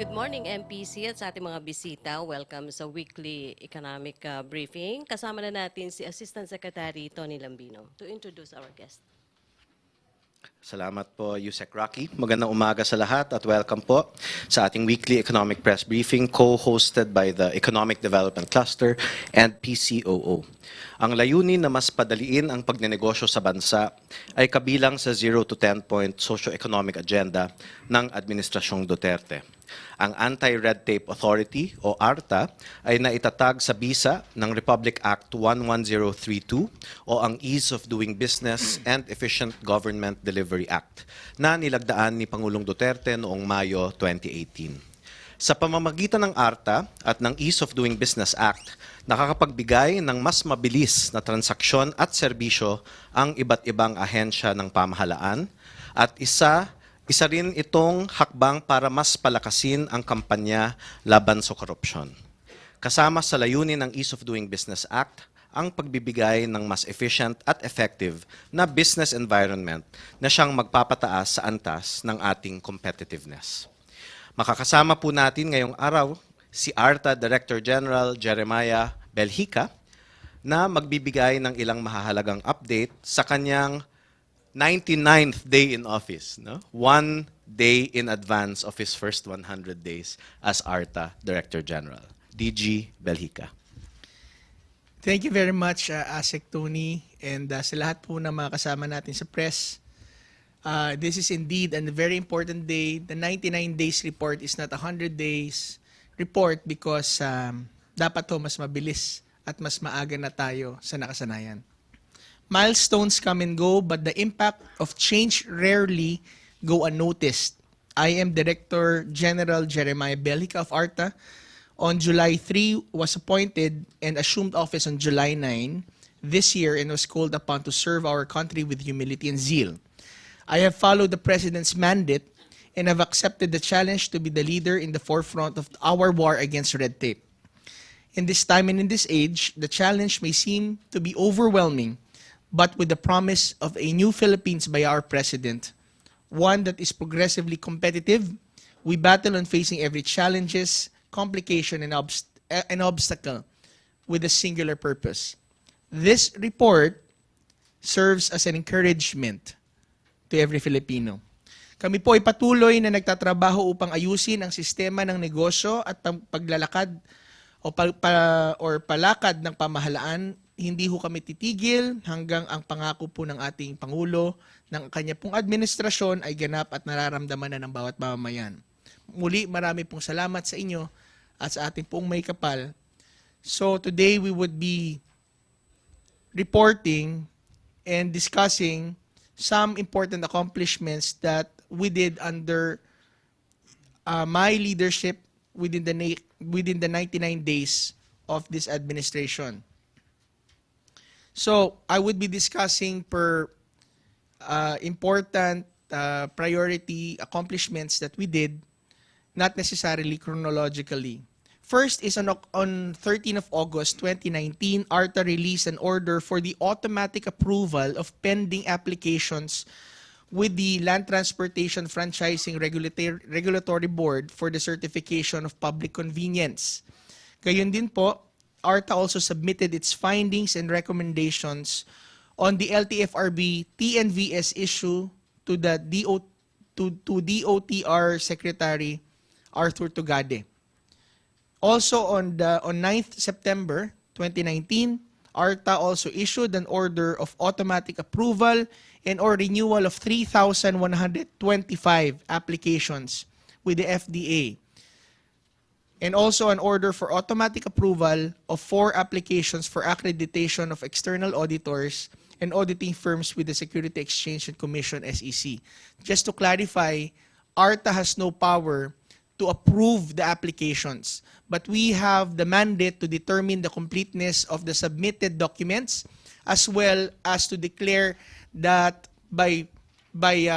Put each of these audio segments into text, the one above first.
Good morning, MPC at sa ating mga bisita. Welcome sa weekly economic briefing. Kasama na natin si Assistant Secretary Tony Lambino to introduce our guest. Salamat po, Yusek Rocky. Magandang umaga sa lahat at welcome po sa ating weekly economic press briefing co-hosted by the Economic Development Cluster and PCOO. Ang layunin na mas padaliin ang pagnenegosyo sa bansa ay kabilang sa 0 to 10-point socio-economic agenda ng Administrasyong Duterte. Ang Anti-Red Tape Authority o ARTA ay naitatag sa bisa ng Republic Act 11032 o ang Ease of Doing Business and Efficient Government Delivery Act na nilagdaan ni Pangulong Duterte noong Mayo 2018. Sa pamamagitan ng ARTA at ng Ease of Doing Business Act, nakakapagbigay ng mas mabilis na transaksyon at serbisyo ang iba't ibang ahensya ng pamahalaan at isa rin itong hakbang para mas palakasin ang kampanya laban sa korupsyon. Kasama sa layunin ng Ease of Doing Business Act, ang pagbibigay ng mas efficient at effective na business environment na siyang magpapataas sa antas ng ating competitiveness. Makakasama po natin ngayong araw si ARTA Director General Jeremiah Belhica na magbibigay ng ilang mahahalagang update sa kanyang 99th day in office, no? 1 day in advance of his first 100 days as ARTA Director General. DG Belhica. Thank you very much, ASEC Tony, and sa lahat po na mga kasama natin sa press. This is indeed a very important day. The 99 days report is not a 100 days report because dapat to mas mabilis at mas maaga na tayo sa nakasanayan. Milestones come and go, but the impact of change rarely go unnoticed. I am Director General Jeremiah Belhica of ARTA. On July 3, was appointed and assumed office on July 9 this year and was called upon to serve our country with humility and zeal. I have followed the President's mandate and have accepted the challenge to be the leader in the forefront of our war against red tape. In this time and in this age, the challenge may seem to be overwhelming, but with the promise of a new Philippines by our President, one that is progressively competitive, we battle on facing every challenges, complication, and obstacle with a singular purpose. This report serves as an encouragement to every Filipino. Kami po ay patuloy na nagtatrabaho upang ayusin ang sistema ng negosyo at paglalakad o palakad ng pamahalaan. Hindi ho kami titigil hanggang ang pangako po ng ating Pangulo ng kanya pong administrasyon ay ganap at nararamdaman na ng bawat mamamayan. Muli, marami pong salamat sa inyo at sa ating pong may kapal. So today we would be reporting and discussing some important accomplishments that we did under my leadership within the 99 days of this administration. So I would be discussing per important priority accomplishments that we did, not necessarily chronologically. First is on 13 of August 2019, ARTA released an order for the automatic approval of pending applications with the Land Transportation Franchising Regulatory Board for the certification of public convenience. Gayon din po, ARTA also submitted its findings and recommendations on the LTFRB TNVS issue to the DOTR Secretary Arthur Tugade. Also on 9th September 2019, ARTA also issued an order of automatic approval and or renewal of 3,125 applications with the FDA. And also an order for automatic approval of 4 applications for accreditation of external auditors and auditing firms with the Security Exchange and Commission, SEC. Just to clarify, ARTA has no power to approve the applications, but we have the mandate to determine the completeness of the submitted documents as well as to declare that by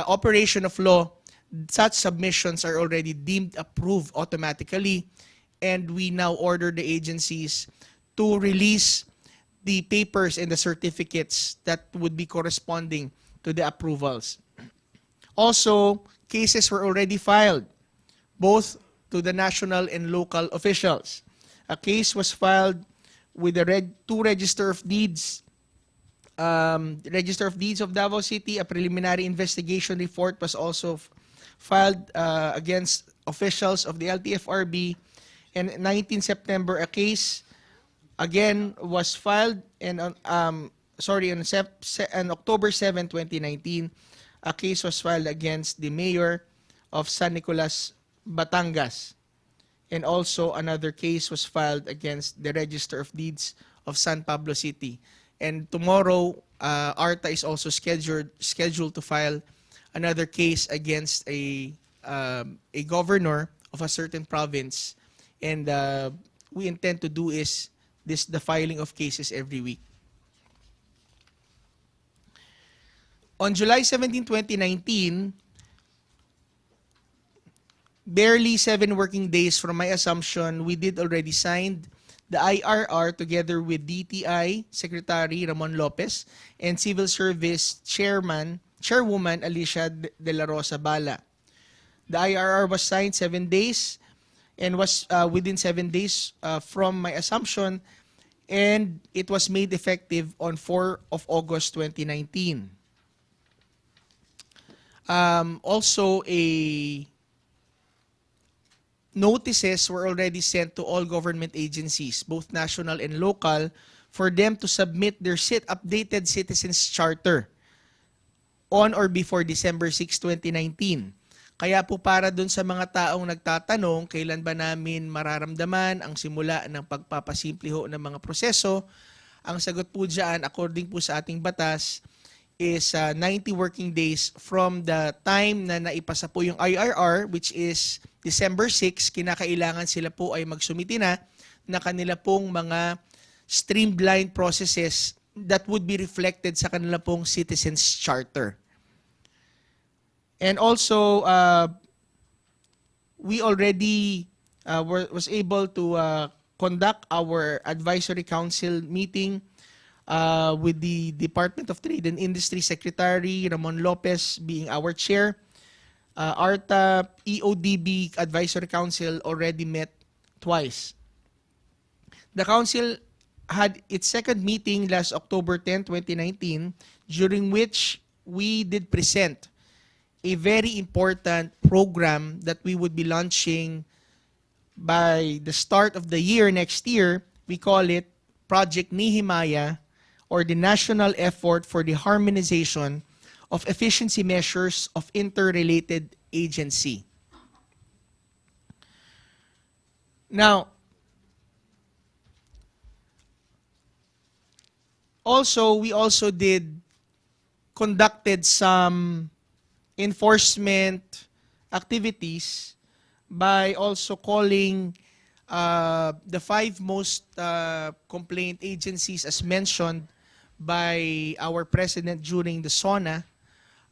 operation of law, such submissions are already deemed approved automatically, and we now order the agencies to release the papers and the certificates that would be corresponding to the approvals. Also, cases were already filed, both to the national and local officials. A case was filed with the Register of Deeds of Davao City. A preliminary investigation report was also filed against officials of the LTFRB. And 19 September, a case again was filed, and on October 7, 2019, a case was filed against the mayor of San Nicolas, Batangas. And also another case was filed against the Register of Deeds of San Pablo City. And tomorrow, ARTA is also scheduled to file another case against a governor of a certain province. And we intend to do the filing of cases every week. On July 17, 2019, barely 7 working days from my assumption, we did already signed the IRR together with DTI Secretary Ramon Lopez and Civil Service Chairwoman Alicia De La Rosa Bala. The IRR was signed 7 days and was within 7 days from my assumption, and it was made effective on 4 of August 2019. Also, notices were already sent to all government agencies, both national and local, for them to submit their updated Citizens Charter on or before December 6, 2019. Kaya po para dun sa mga taong nagtatanong, kailan ba namin mararamdaman ang simula ng pagpapasimple ho ng mga proseso, ang sagot po dyan, according po sa ating batas, is 90 working days from the time na naipasa po yung IRR, which is December 6, kinakailangan sila po ay magsumiti na kanila pong mga streamlined processes that would be reflected sa kanila pong Citizens Charter. And also, we already was able to conduct our advisory council meeting with the Department of Trade and Industry Secretary Ramon Lopez being our chair. ARTA EODB Advisory Council already met twice. The council had its second meeting last October 10, 2019, during which we did present a very important program that we would be launching by the start of the year next year. We call it Project Nehemiah, or the National Effort for the Harmonization of Efficiency Measures of Interrelated Agency. Now, we also conducted some enforcement activities by also calling the 5 most complaint agencies as mentioned by our President during the SONA.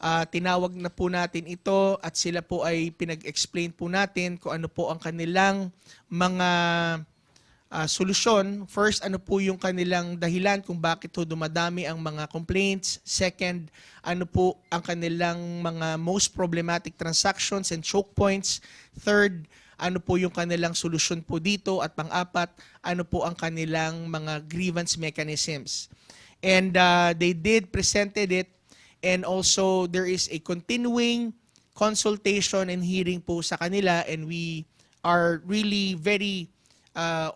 Tinawag na po natin ito at sila po ay pinag-explain po natin kung ano po ang kanilang mga solusyon. First, ano po yung kanilang dahilan kung bakit po dumadami ang mga complaints. Second, ano po ang kanilang mga most problematic transactions and choke points. Third, ano po yung kanilang solusyon po dito. At pang-apat, ano po ang kanilang mga grievance mechanisms. And they did presented it, and also there is a continuing consultation and hearing po sa kanila, and we are really very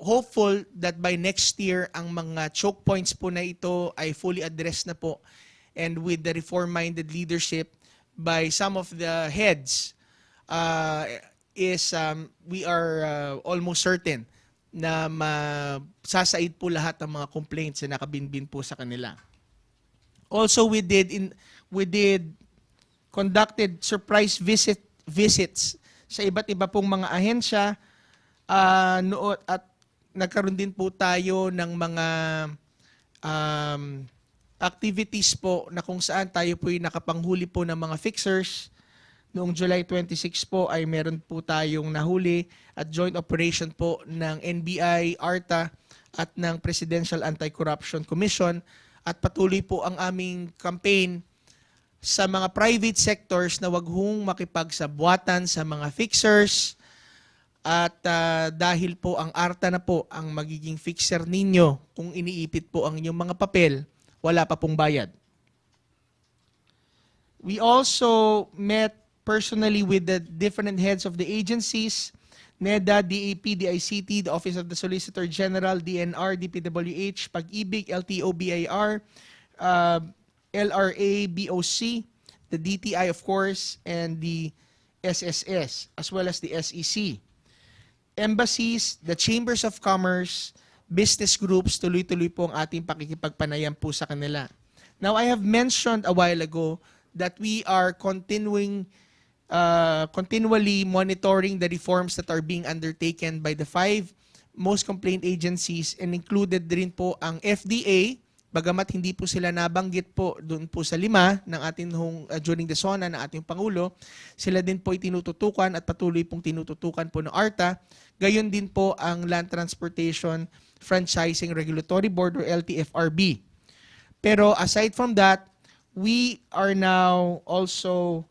hopeful that by next year ang mga choke points po na ito ay fully addressed na po, and with the reform-minded leadership by some of the heads we are almost certain na masasaid po lahat ng mga complaints na nakabinbin po sa kanila. Also, we conducted surprise visits sa iba't iba pong mga ahensya, at nagkaroon din po tayo ng mga activities po na kung saan tayo po ay nakapanghuli po ng mga fixers. Noong July 26 po ay meron po tayong nahuli at joint operation po ng NBI, ARTA at ng Presidential Anti-Corruption Commission, at patuloy po ang aming campaign sa mga private sectors na wag hong makipagsabwatan sa mga fixers At dahil po ang ARTA na po ang magiging fixer ninyo kung iniipit po ang inyong mga papel, wala pa pong bayad. We also met personally with the different heads of the agencies, NEDA, DAP, DICT, the Office of the Solicitor General, DNR, DPWH, Pag-ibig, LTO, BIR, LRA, BOC, the DTI of course, and the SSS, as well as the SEC. Embassies, the Chambers of Commerce, business groups, tuloy-tuloy po ang ating pakikipagpanayam po sa kanila. Now, I have mentioned a while ago that we are continually monitoring the reforms that are being undertaken by the 5 most complaint agencies, and included din po ang FDA, bagamat hindi po sila nabanggit po doon po sa 5 ng ating during the SONA ng ating Pangulo, sila din po itinututukan at patuloy pong tinututukan po ng ARTA. Gayon din po ang Land Transportation Franchising Regulatory Board or LTFRB. Pero aside from that, we are now also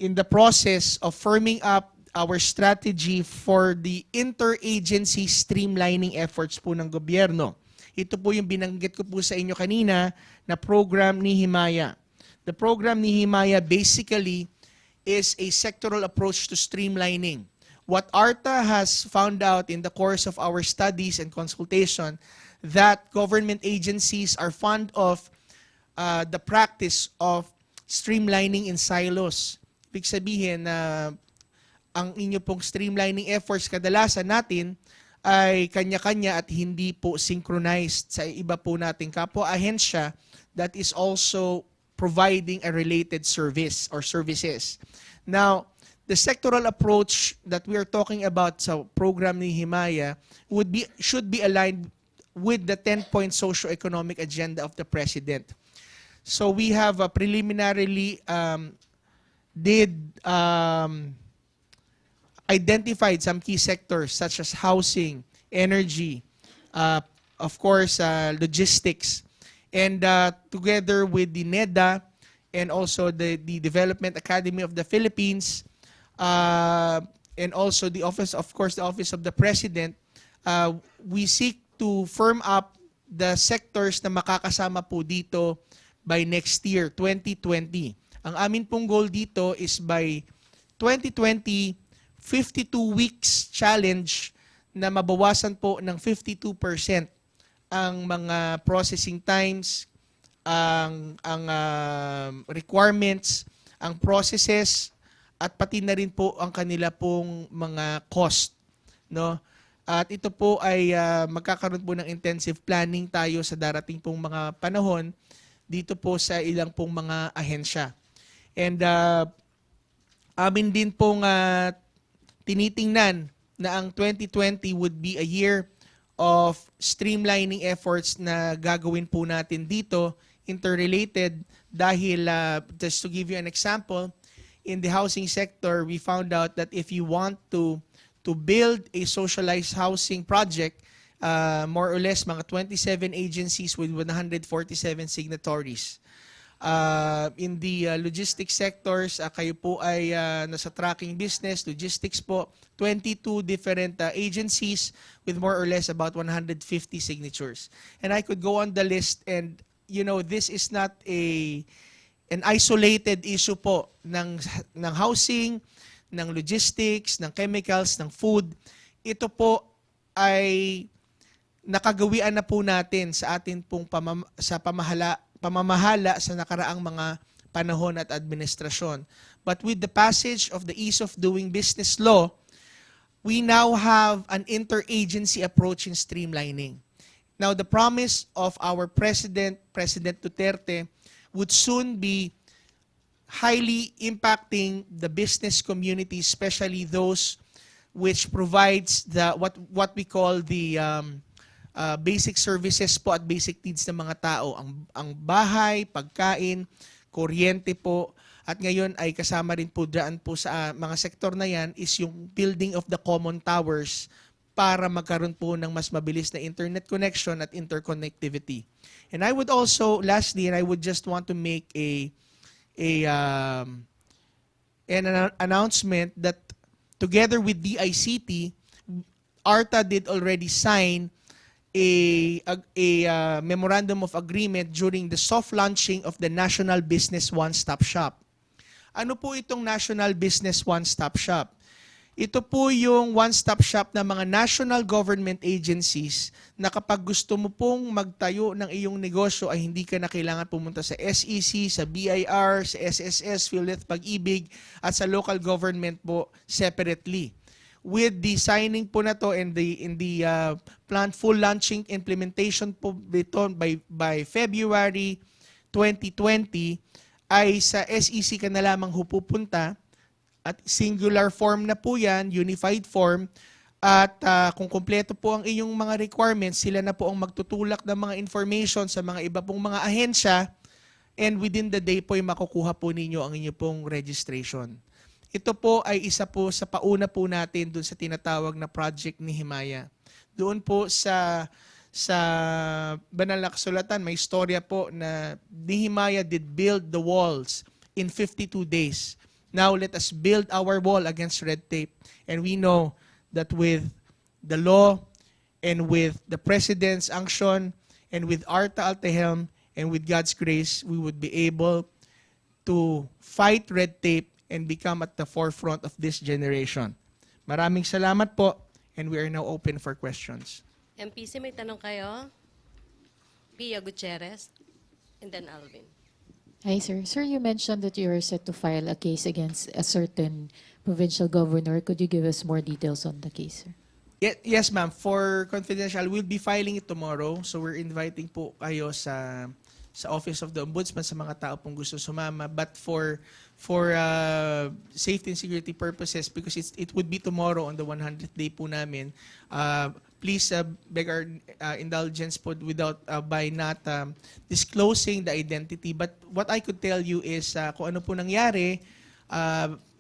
in the process of firming up our strategy for the interagency streamlining efforts po ng gobyerno. Ito po yung binanggit ko po sa inyo kanina na program ni Himaya. The program ni Himaya basically is a sectoral approach to streamlining. What ARTA has found out in the course of our studies and consultation, that government agencies are fond of the practice of streamlining in silos. Ibig sabihin na ang inyo pong streamlining efforts kadalasan natin ay kanya-kanya at hindi po synchronized sa iba po nating kapwa-ahensya that is also providing a related service or services. Now, the sectoral approach that we are talking about sa program ni Himaya should be aligned with the 10-point socio-economic agenda of the President. So we have preliminarily identified some key sectors such as housing, energy, of course, logistics, and together with the NEDA and also the Development Academy of the Philippines, and also the office, of course, the Office of the President, we seek to firm up the sectors na makakasama po dito by next year, 2020. Ang amin pong goal dito is by 2020, 52 weeks challenge na mabawasan po ng 52% ang mga processing times, ang requirements, ang processes, at pati na rin po ang kanila pong mga cost, no? At ito po ay magkakaroon po ng intensive planning tayo sa darating pong mga panahon dito po sa ilang pong mga ahensya. And amin din pong tinitingnan na ang 2020 would be a year of streamlining efforts na gagawin po natin dito, interrelated, dahil just to give you an example, in the housing sector, we found out that if you want to build a socialized housing project, more or less mga 27 agencies with 147 signatories. In the logistics sectors, kayo po ay nasa tracking business, logistics po, 22 different agencies with more or less about 150 signatures. And I could go on the list, and you know, this is not an isolated issue po ng housing, ng logistics, ng chemicals, ng food. Ito po ay nakagawian na po natin sa atin pong pamamahala sa nakaraang mga panahon at administrasyon. But with the passage of the Ease of Doing Business law, we now have an interagency approach in streamlining. Now, the promise of our President, President Duterte, would soon be highly impacting the business community, especially those which provides what we call the basic services po at basic needs ng mga tao. Ang bahay, pagkain, kuryente po, at ngayon ay kasama rin po dyan po sa mga sektor na yan is yung building of the common towers para magkaroon po ng mas mabilis na internet connection at interconnectivity. And I would also, lastly, and I would just want to make an announcement that together with DICT, ARTA did already sign a memorandum of agreement during the soft launching of the National Business One-Stop Shop. Ano po itong National Business One-Stop Shop? Ito po yung one-stop shop ng mga national government agencies na kapag gusto mo pong magtayo ng iyong negosyo ay hindi ka na kailangan pumunta sa SEC, sa BIR, sa SSS, PhilHealth, Pag-ibig at sa local government po separately. With the signing po na to and the planned full launching implementation po ito by February 2020 ay sa SEC ka na lamang pupunta. At singular form na po yan, unified form. At kung kompleto po ang inyong mga requirements, sila na po ang magtutulak ng mga information sa mga iba pong mga ahensya. And within the day po ay makukuha po ninyo ang inyong pong registration. Ito po ay isa po sa pauna po natin dun sa tinatawag na project ni Himaya. Doon po sa banal na kasulatan, may istorya po na Nehemiah did build the walls in 52 days. Now let us build our wall against red tape. And we know that with the law and with the President's action and with Arta Altehelm and with God's grace, we would be able to fight red tape and become at the forefront of this generation. Maraming salamat po, and we are now open for questions. MPC, may tanong kayo? Pia Gutierrez, and then Alvin. Hi, sir. Sir, you mentioned that you are set to file a case against a certain provincial governor. Could you give us more details on the case, sir? Yes, ma'am. For confidential, we'll be filing it tomorrow. So we're inviting po kayo sa Office of the Ombudsman sa mga tao pong gusto sumama. But for safety and security purposes, because it would be tomorrow on the 100th day po namin, please beg our indulgence po without by not disclosing the identity. But what I could tell you is kung ano po nangyari,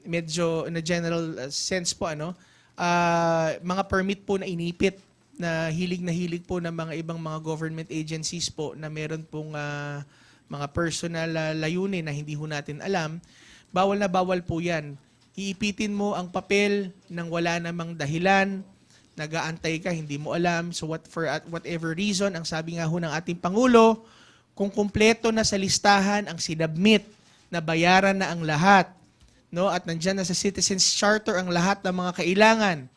medyo in a general sense po, mga permit po na inipit na hilig po ng mga ibang mga government agencies po na meron pong mga personal layunin na hindi ho natin alam, bawal na bawal po yan. Iipitin mo ang papel nang wala namang dahilan, nag-aantay ka, hindi mo alam. So for whatever reason, ang sabi nga ho ng ating Pangulo, kung kumpleto na sa listahan ang sinabmit na bayaran na ang lahat, no, at nandyan na sa Citizens Charter ang lahat ng mga kailangan,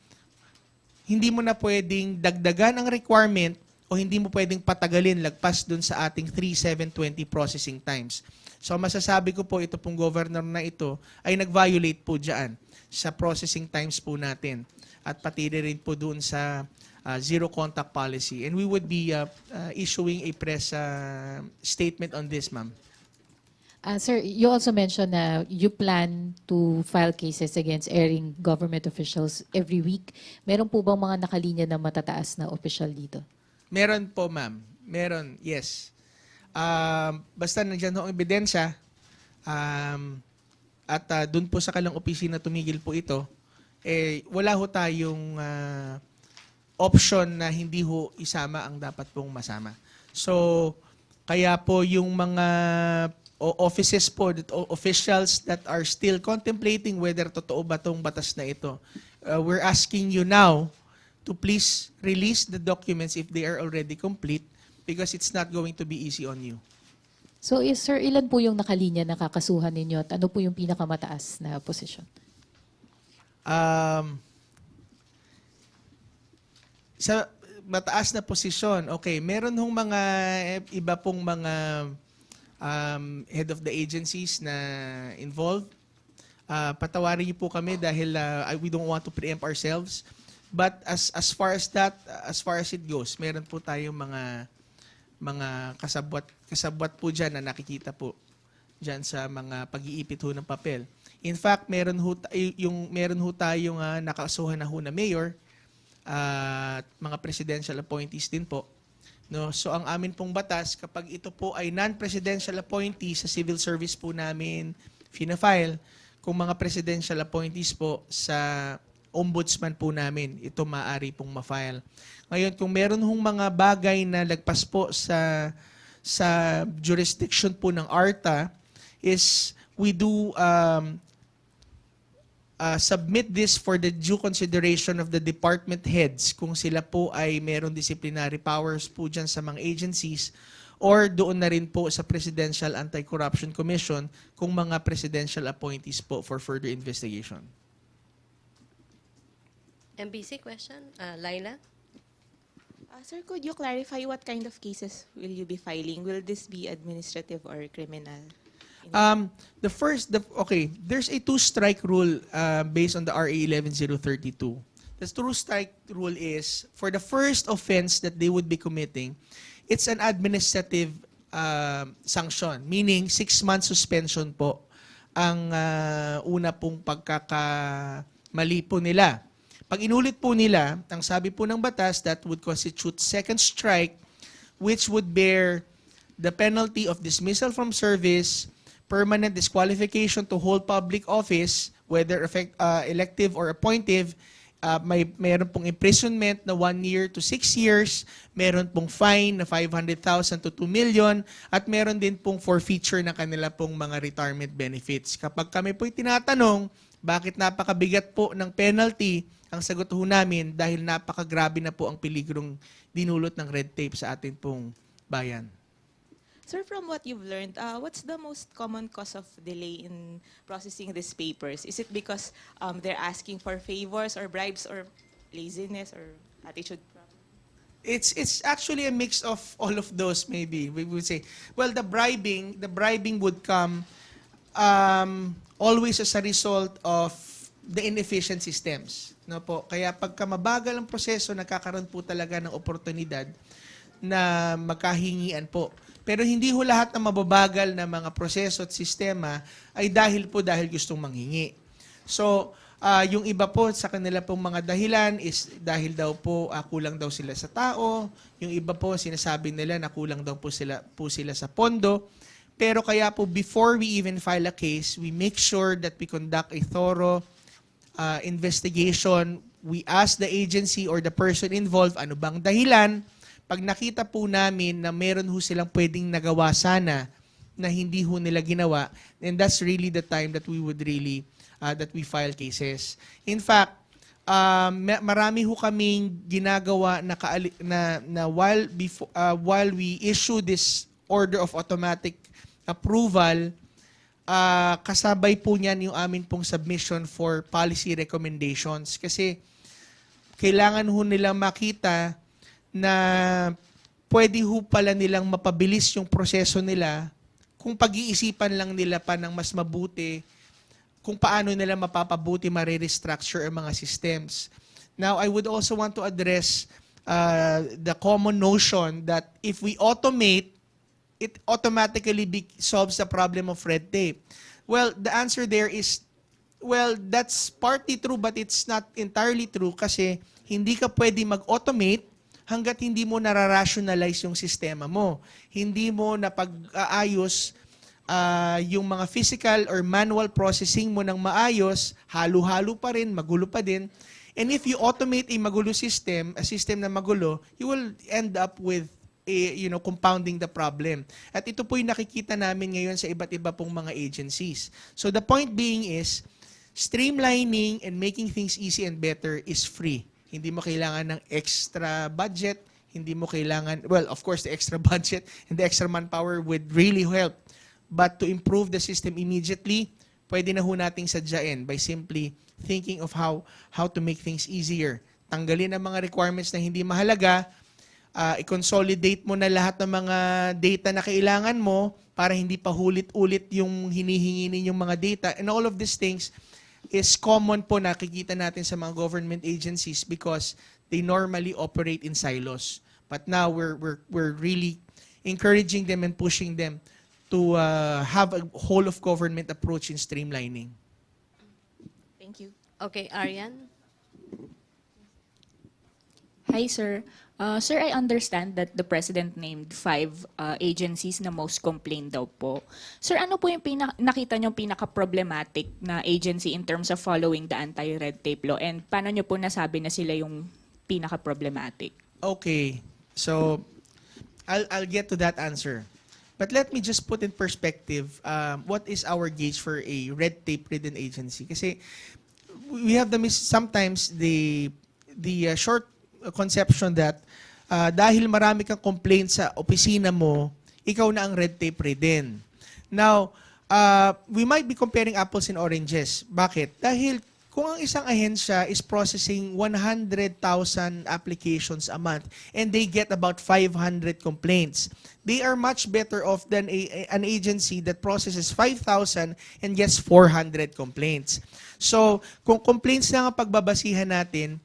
hindi mo na pwedeng dagdagan ang requirement o hindi mo pwedeng patagalin lagpas dun sa ating 3/7/20 processing times. So masasabi ko po, ito pong governor na ito ay nag-violate po dyan sa processing times po natin. At pati rin po doon sa zero contact policy. And we would be issuing a press statement on this, ma'am. Sir, you also mentioned na you plan to file cases against erring government officials every week. Meron po bang mga nakalinya na matataas na official dito? Meron po, ma'am. Meron, yes. Basta nandiyan ho ang ebidensya, at doon po sa kalang opisina tumigil po ito, wala ho tayong option na hindi ho isama ang dapat pong masama. So, kaya po yung mga offices po, officials that are still contemplating whether totoo ba tong batas na ito, we're asking you now to please release the documents if they are already complete because it's not going to be easy on you. So, sir, ilan po yung nakalinya na kakasuhan ninyo at ano po yung pinakamataas na posisyon? Sa mataas na posisyon, okay, meron hong mga iba pong mga head of the agencies na involved. Patawarin niyo po kami dahil we don't want to preempt ourselves. But as far as that, as far as it goes, meron po tayong mga kasabwat po dyan na nakikita po dyan sa mga pag-iipit ho ng papel. In fact, meron ho tayong nakasuhan na ho na mayor at mga presidential appointees din po. No, so ang amin pong batas, kapag ito po ay non-presidential appointee sa civil service po namin fina-file, kung mga presidential appointees po sa ombudsman po namin, ito maaari pong ma-file. Ngayon, kung meron hong mga bagay na lagpas po sa jurisdiction po ng ARTA, is we do submit this for the due consideration of the department heads kung sila po ay meron disciplinary powers po dyan sa mga agencies or doon na rin po sa Presidential Anti-Corruption Commission kung mga presidential appointees po for further investigation. MBC question, Laila? Sir, could you clarify what kind of cases will you be filing? Will this be administrative or criminal? There's a two-strike rule based on the RA 11032. The two-strike rule is for the first offense that they would be committing, it's an administrative sanction, meaning 6 months suspension po ang una pong pagkakamali po nila. Pag inulit po nila, ang sabi po ng batas, that would constitute second strike, which would bear the penalty of dismissal from service, permanent disqualification to hold public office, whether elective or appointive, mayroon pong imprisonment na 1 year to 6 years, meron pong fine na 500,000 to 2 million, at meron din pong forfeiture ng kanila pong mga retirement benefits. Kapag kami po'y tinatanong, bakit napakabigat po ng penalty, ang sagot ho namin, dahil napakagrabe na po ang peligrong dinulot ng red tape sa atin pong bayan. Sir, from what you've learned, what's the most common cause of delay in processing these papers? Is it because they're asking for favors or bribes or laziness or attitude problem? It's actually a mix of all of those, maybe. We would say, well, the bribing would come always as a result of the inefficient systems. No po? Kaya pagka mabagal ang proseso, nagkakaroon po talaga ng oportunidad na magkahingian po. Pero hindi ho lahat ng mababagal na mga proseso at sistema ay dahil gustong manghingi. So, yung iba po sa kanila pong mga dahilan is dahil daw po kulang daw sila sa tao. Yung iba po sinasabi nila na kulang daw po sila sa pondo. Pero kaya po before we even file a case, we make sure that we conduct a thorough investigation. We ask the agency or the person involved ano bang dahilan. Pag nakita po namin na meron ho silang pwedeng nagawa sana na hindi ho nila ginawa, then that's really the time that we would really that we file cases. In fact, marami ho kaming ginagawa na while we issue this order of automatic approval, kasabay po niyan yung amin pong submission for policy recommendations kasi kailangan ho nilang makita na pwede ho pala nilang mapabilis yung proseso nila kung pag-iisipan lang nila pa ng mas mabuti kung paano nila mapapabuti, ma-restructure ang mga systems. Now, I would also want to address the common notion that if we automate, it automatically solves the problem of red tape. Well, the answer there is, well, that's partly true but it's not entirely true kasi hindi ka pwede mag-automate hanggat hindi mo nara-rationalize yung sistema mo. Hindi mo napag-aayos yung mga physical or manual processing mo ng maayos, halo-halo pa rin, magulo pa din. And if you automate a magulo system, a system na magulo, you will end up with compounding the problem. At ito po yung nakikita namin ngayon sa iba't iba pong mga agencies. So the point being is, streamlining and making things easy and better is free. Hindi mo kailangan ng extra budget, hindi mo kailangan, well, of course, the extra budget and the extra manpower would really help. But to improve the system immediately, pwede na ho nating sadyain by simply thinking of how to make things easier. Tanggalin ang mga requirements na hindi mahalaga, i-consolidate mo na lahat ng mga data na kailangan mo para hindi pa hulit-ulit yung hinihingi ninyong mga data. And all of these things is common po nakikita natin sa mga government agencies because they normally operate in silos. But now we're really encouraging them and pushing them to have a whole of government approach in streamlining. Thank you. Okay, Arian? Hi, sir. Sir, I understand that the President named 5 agencies na most complained daw po. Sir, ano po yung nakita nyo pinaka-problematic na agency in terms of following the anti-red tape law? And paano nyo po nasabi na sila yung pinaka-problematic? Okay. So, I'll get to that answer. But let me just put in perspective what is our gauge for a red tape-ridden agency. Kasi we have sometimes the short conception that dahil marami kang complaints sa opisina mo, ikaw na ang red tape ridden. Now, we might be comparing apples and oranges. Bakit? Dahil kung ang isang ahensya is processing 100,000 applications a month and they get about 500 complaints, they are much better off than an agency that processes 5,000 and gets 400 complaints. So, kung complaints lang ang pagbabasihan natin,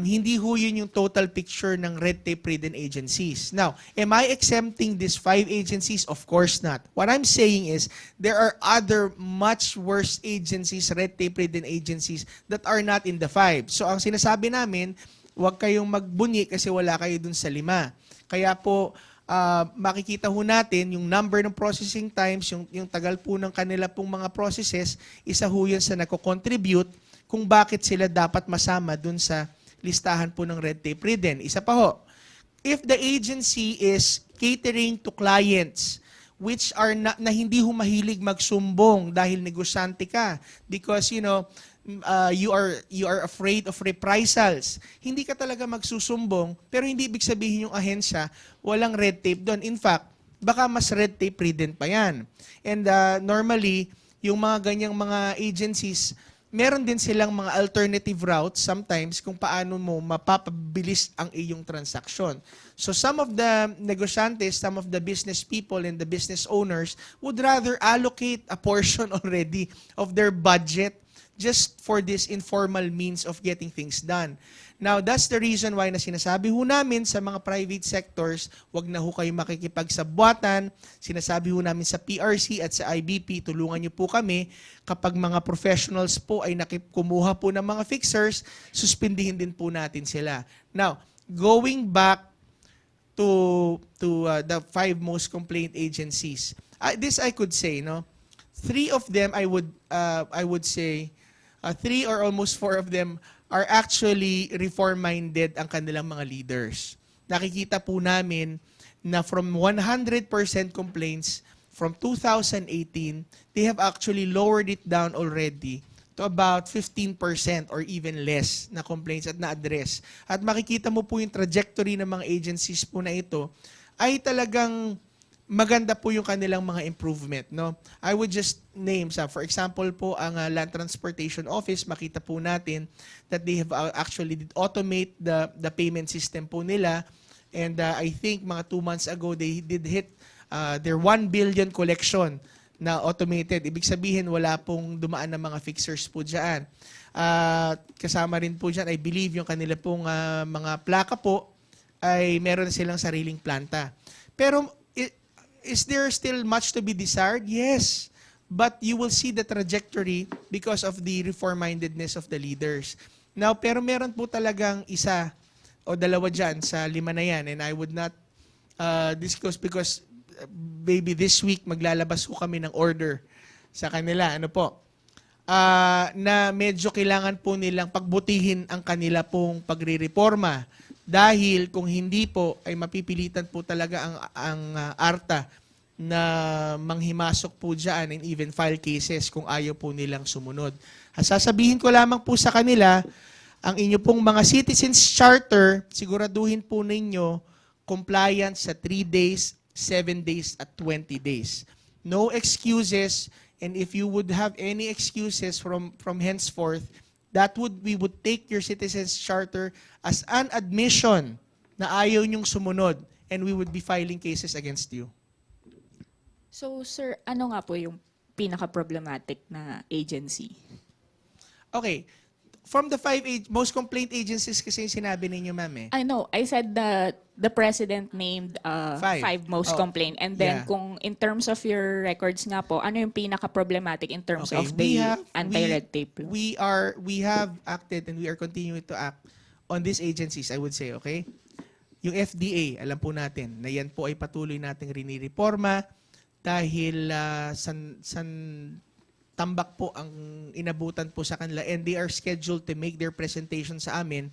hindi ho yun yung total picture ng red tape-ridden agencies. Now, am I exempting these 5 agencies? Of course not. What I'm saying is, there are other much worse agencies, red tape-ridden agencies, that are not in the 5. So, ang sinasabi namin, huwag kayong magbunyi kasi wala kayo dun sa 5. Kaya po, makikita ho natin yung number ng processing times, yung tagal po ng kanila pong mga processes, isa ho yun sa nako-contribute kung bakit sila dapat masama dun sa listahan po ng red tape ridden. Isa pa ho, if the agency is catering to clients which are na hindi ho mahilig magsumbong dahil negosyante ka because you are afraid of reprisals. Hindi ka talaga magsusumbong pero hindi ibig sabihin yung ahensya walang red tape doon. In fact, baka mas red tape ridden pa yan. And normally, yung mga ganyang mga agencies, meron din silang mga alternative routes sometimes kung paano mo mapapabilis ang iyong transaksyon. So some of the negosyantes, some of the business people and the business owners would rather allocate a portion already of their budget just for this informal means of getting things done. Now, that's the reason why na sinasabi ho namin sa mga private sectors, wag na ho kayo makikipagsabwatan. Sinasabi ho namin sa PRC at sa IBP, tulungan niyo po kami. Kapag mga professionals po ay kumuha po ng mga fixers, suspindihin din po natin sila. Now, going back to the 5 most complaint agencies, this I could say, no? 3 of them I would say, 3 or almost 4 of them are actually reform-minded ang kanilang mga leaders. Nakikita po namin na from 100% complaints from 2018, they have actually lowered it down already to about 15% or even less na complaints at na-address. At makikita mo po yung trajectory ng mga agencies po na ito ay talagang maganda po yung kanilang mga improvement, no? I would just name some. For example po, ang Land Transportation Office, makita po natin that they have actually automate the payment system po nila. And I think mga 2 months ago, they did hit their 1 billion collection na automated. Ibig sabihin, wala pong dumaan na mga fixers po dyan. Kasama rin po dyan, I believe, yung kanila pong mga plaka po ay meron silang sariling planta. Pero is there still much to be desired? Yes. But you will see the trajectory because of the reform-mindedness of the leaders. Now, pero meron po talagang isa o dalawa dyan sa 5 na yan. And I would not disclose because maybe this week maglalabas ko kami ng order sa kanila. Ano po? Na medyo kailangan po nilang pagbutihin ang kanila pong pagre-reforma. Dahil kung hindi po, ay mapipilitan po talaga ang ARTA na manghimasok po dyan and even file cases kung ayaw po nilang sumunod. Sasabihin ko lamang po sa kanila, ang inyo pong mga citizens charter, siguraduhin po ninyo compliance sa 3 days, 7 days, at 20 days. No excuses, and if you would have any excuses from henceforth, we would take your citizens charter as an admission na ayaw nyong sumunod and we would be filing cases against you. So, sir, ano nga po yung pinaka-problematic na agency? Okay. From the 5 most complaint agencies kasi yung sinabi ninyo, ma'am eh. I know. I said that the president named 5 most complaint. And then kung in terms of your records nga po, ano yung pinaka-problematic in terms of the anti-red tape law? We have acted and we are continuing to act on these agencies, I would say, okay? Yung FDA, alam po natin na yan po ay patuloy nating rinireforma dahil tambak po ang inabutan po sa kanila and they are scheduled to make their presentation sa amin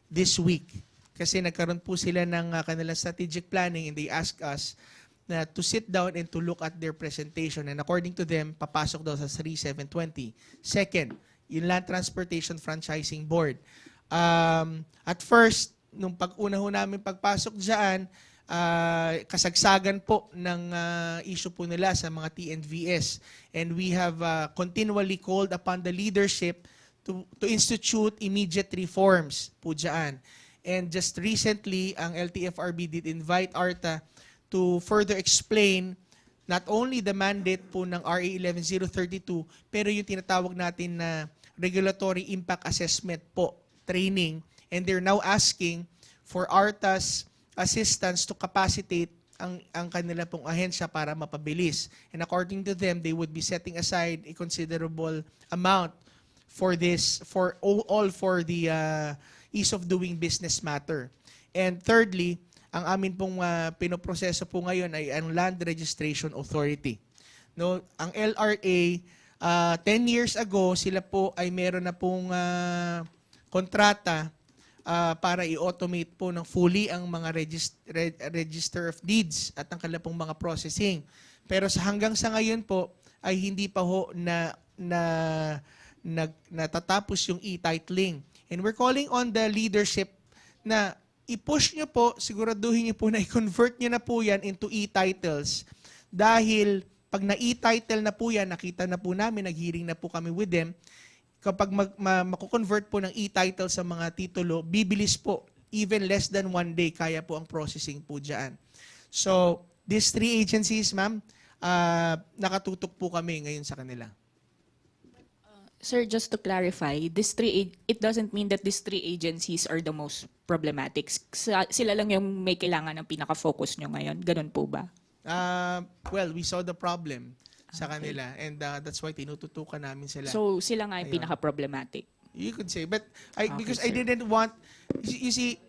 this week. Kasi nagkaroon po sila ng kanilang strategic planning and they ask us na to sit down and to look at their presentation and according to them, papasok daw sa 3720. Second, yung Land Transportation Franchising Board. At first, nung pag-una ho namin pagpasok dyan, kasagsagan po ng issue po nila sa mga TNVS. And we have continually called upon the leadership to institute immediate reforms po dyan. And just recently, ang LTFRB did invite ARTA to further explain not only the mandate po ng RA 11032, pero yung tinatawag natin na regulatory impact assessment po, training. And they're now asking for ARTA's assistance to capacitate ang kanila pong ahensya para mapabilis. And according to them, they would be setting aside a considerable amount for this, all for the ease of doing business matter. And thirdly, ang amin pong pinoproseso po ngayon ay ang Land Registration Authority. No, ang LRA 10 years ago sila po ay meron na pong kontrata para i-automate po ng fully ang mga register of deeds at ang kanilang pong mga processing. Pero hanggang sa ngayon po ay hindi pa ho natatapos yung e-titling. And we're calling on the leadership na i-push nyo po, siguraduhin nyo po na i-convert nyo na po yan into e-titles. Dahil pag na-e-title na po yan, nakita na po namin, nag-hearing na po kami with them, kapag mako-convert po ng e-title sa mga titulo, bibilis po. Even less than 1 day, kaya po ang processing po dyan. So, these 3 agencies, ma'am, nakatutok po kami ngayon sa kanila. Sir, just to clarify, it doesn't mean that these 3 agencies are the most problematic. Sila lang yung may kailangan ng pinaka-focus nyo ngayon. Ganun po ba? Well, we saw the problem sa kanila and that's why tinututukan namin sila. So, sila nga yung Ayun. pinaka-problematic. You could say, but because sir. I didn't want, you see,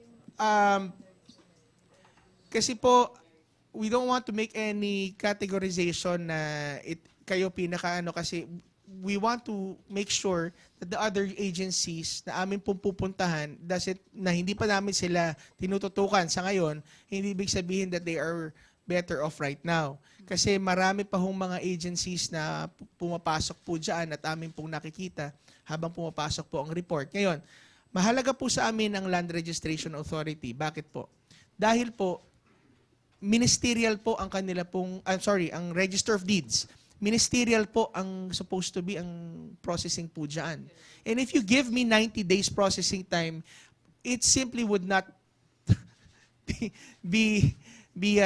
kasi po, we don't want to make any categorization na kayo pinaka-ano kasi we want to make sure that the other agencies na amin pong pupuntahan, na hindi pa namin sila tinututukan sa ngayon, hindi ibig sabihin that they are better off right now. Kasi marami pa hong mga agencies na pumapasok po dyan at amin pong nakikita habang pumapasok po ang report. Ngayon, mahalaga po sa amin ang Land Registration Authority. Bakit po? Dahil po, ministerial po ang kanila pong, ang Register of Deeds. Ministerial po ang supposed to be ang processing po dyan. And if you give me 90 days processing time, it simply would not be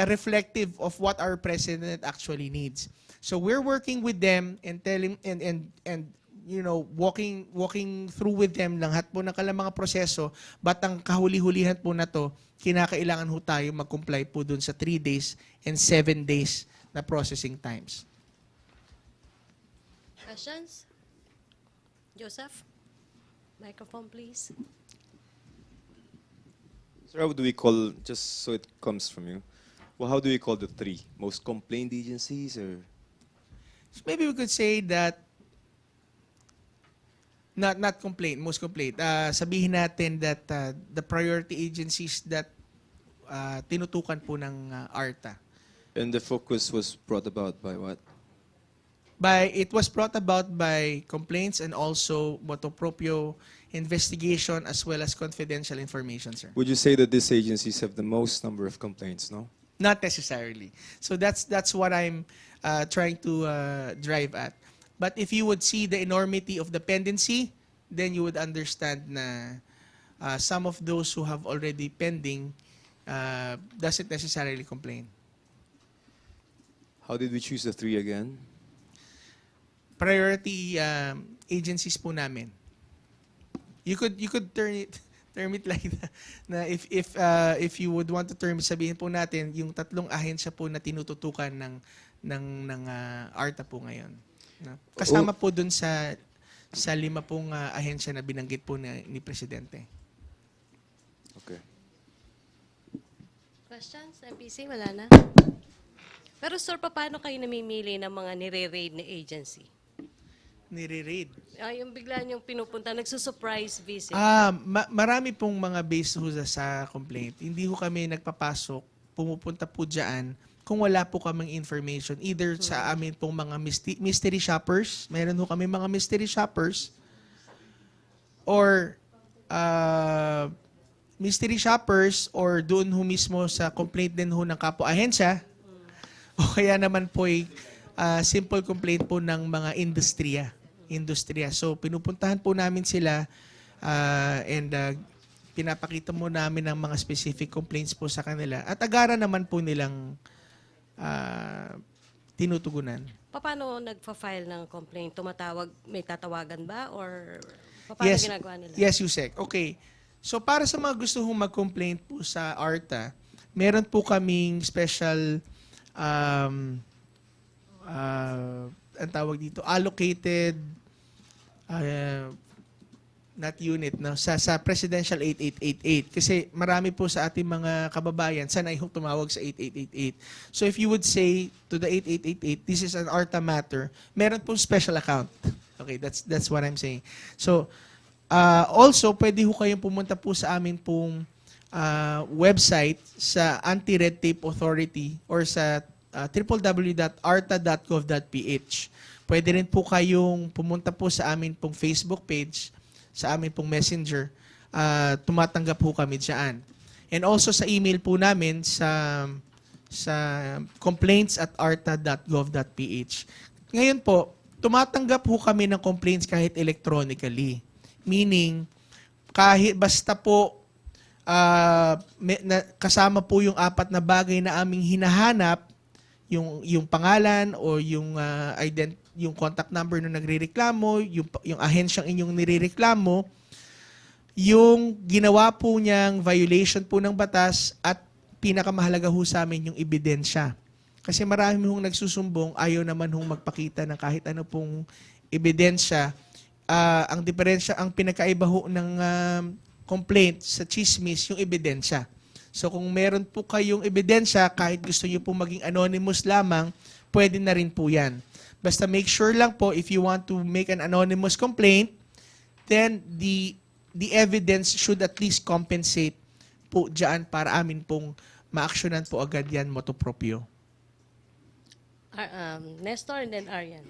reflective of what our president actually needs. So we're working with them and telling and you know, walking through with them lahat po ng kanilang mga proseso, but ang kahuli-hulihan po na to, kinakailangan ho tayo mag-comply po dun sa 3 days and 7 days na processing times. Questions? Joseph? Microphone, please. Sir, how do we call, just so it comes from you, well, how do we call the 3? Most complained agencies or? So maybe we could say that not complaint, most complaint. Sabihin natin that the priority agencies that tinutukan po ng ARTA. And the focus was brought about by what? It was brought about by complaints and also motu proprio investigation as well as confidential information, sir. Would you say that these agencies have the most number of complaints, no? Not necessarily. So that's what I'm trying to drive at. But if you would see the enormity of the pendency, then you would understand na some of those who have already pending doesn't necessarily complain. How did we choose the 3 again? Priority agencies po namin. You could term it like that, na if you would want to term, sabihin po natin yung 3 ahensya po na tinututukan ng ARTA po ngayon. No? Kasama po dun sa 5 pong ahensya na binanggit po ni Presidente. Okay. Questions? MPC? Wala na? Pero sir, paano kayo namimili ng mga nire-raid na agency? Nire-raid. Yung bigla niyong pinupunta, nagsusurprise visit. Marami pong mga based ho sa complaint. Hindi ho kami nagpapasok, pumupunta po dyan kung wala po kaming information. Either sa amin pong mga mystery shoppers, meron ho kami mga mystery shoppers, or mystery shoppers or doon ho mismo sa complaint din ho ng kapwa-ahensya o kaya naman po ay simple complaint po ng mga industriya. So pinupuntahan po namin sila and pinapakita mo namin ng mga specific complaints po sa kanila at agara naman po nilang tinutugunan. Paano nagfa-file ng complaint? May tatawagan ba? Or paano ginagawa nila? Yes, Yusek. Okay. So para sa mga gusto hong mag-complaint po sa ARTA, meron po kaming special ang tawag dito, allocated not unit no sa Presidential 8888 kasi marami po sa ating mga kababayan sanay hong tumawag sa 8888. So if you would say to the 8888, this is an ARTA matter, meron po special account. Okay, that's what I'm saying. So also pwede ho kayong pumunta po sa amin pong website sa Anti-Red Tape Authority or sa www.arta.gov.ph. Pwede rin po kayong pumunta po sa amin pong Facebook page, sa amin pong Messenger. Tumatanggap po kami dyan. And also sa email po namin sa complaints@arta.gov.ph. Ngayon po, tumatanggap po kami ng complaints kahit electronically. Meaning, kahit basta po kasama po yung 4 na bagay na aming hinahanap, yung pangalan o yung yung contact number nung nagrereklamo, yung ahensyang inyong nirereklamo, yung ginawa po niyang violation po ng batas at pinakamahalaga ho sa amin yung ebidensya. Kasi marami hong nagsusumbong, ayaw naman hong magpakita ng kahit ano pong ebidensya. Ang diferensya, ang pinakaiba ho ng complaint sa chismis, yung ebidensya. So kung meron po kayong ebidensya, kahit gusto niyo po maging anonymous lamang, pwede na rin po yan. Basta make sure lang po, if you want to make an anonymous complaint, then the evidence should at least compensate po dyan para amin pong ma-actionan po agad yan motu proprio. Nestor and then Arian.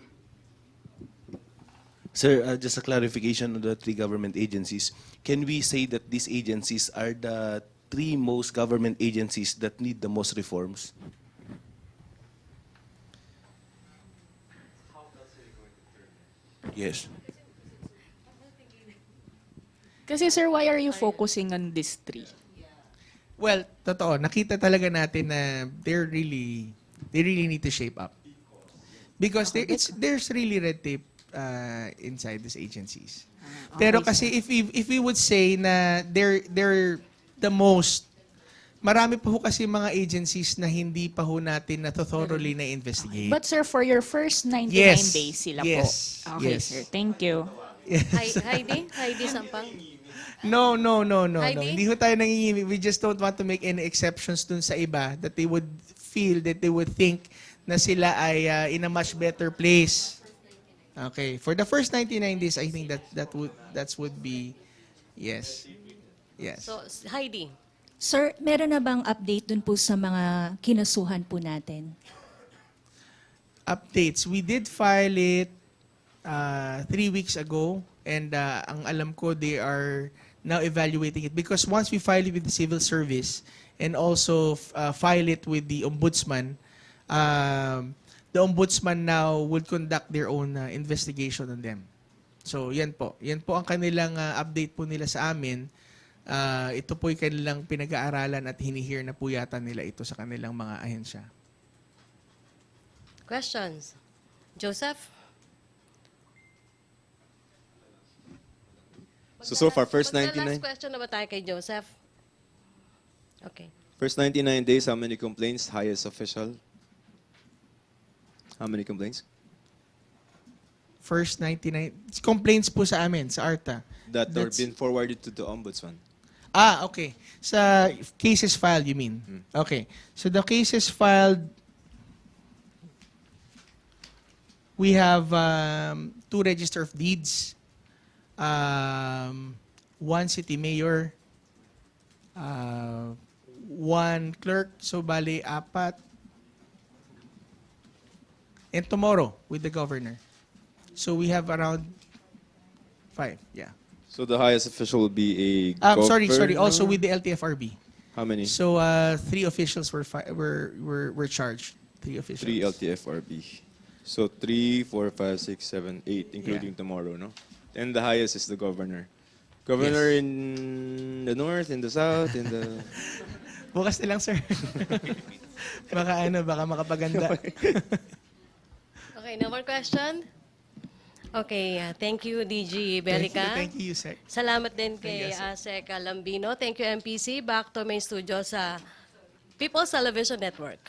Sir, just a clarification on the 3 government agencies. Can we say that these agencies are the 3 most government agencies that need the most reforms? Yes. Kasi sir, why are you focusing on these 3? Well, totoo, nakita talaga natin na they really need to shape up. Because there's really red tape inside these agencies. Pero kasi if we would say na they're the most, marami pa ho kasi mga agencies na hindi pa ho natin na thoroughly na-investigate. But sir, for your first 99 Yes. days sila Yes. po. Okay, Yes. sir. Thank you. Heidi Sampang. No. Heidi? Hindi ho tayo nangingimik. We just don't want to make any exceptions dun sa iba that they would feel, that they would think na sila ay in a much better place. Okay. For the first 99 days, I think that would be yes. Yes. So, Heidi. Sir, meron na bang update dun po sa mga kinasuhan po natin? Updates. We did file it 3 weeks ago, and ang alam ko they are now evaluating it because once we file it with the civil service and also file it with the ombudsman, the ombudsman now would conduct their own investigation on them. So yan po ang kanilang update po nila sa amin. Ito po yung kanilang pinag-aaralan at hinihear na po yata nila ito sa kanilang mga ahensya. Questions? Joseph? So far, first Last 99 question na ba tayo kay Joseph? Okay. first 99 days, how many complaints? Highest official? How many complaints? First 99 complaints po sa amin, sa ARTA. That are That's- been forwarded to the ombudsman. Okay. Sa cases filed, you mean? Okay. So the cases filed, we have 2 register of deeds, 1 city mayor, 1 clerk, so bali 4. And tomorrow with the governor. So we have around 5, yeah. So the highest official will be a Sorry. Also governor? with the LTFRB. How many? So 3 officials were charged. 3 officials. 3 LTFRB. So 3, 4, 5, 6, 7, 8, including tomorrow, no? And the highest is the governor. Governor Yes. in the north, in the south, in the... Bukas na lang, sir. baka makapaganda. Okay, no more question? Okay, thank you, DG Belica. Thank you, sir. Salamat din kay Thank you, Sec Lambino. Thank you, MPC. Back to main studio sa People's Television Network.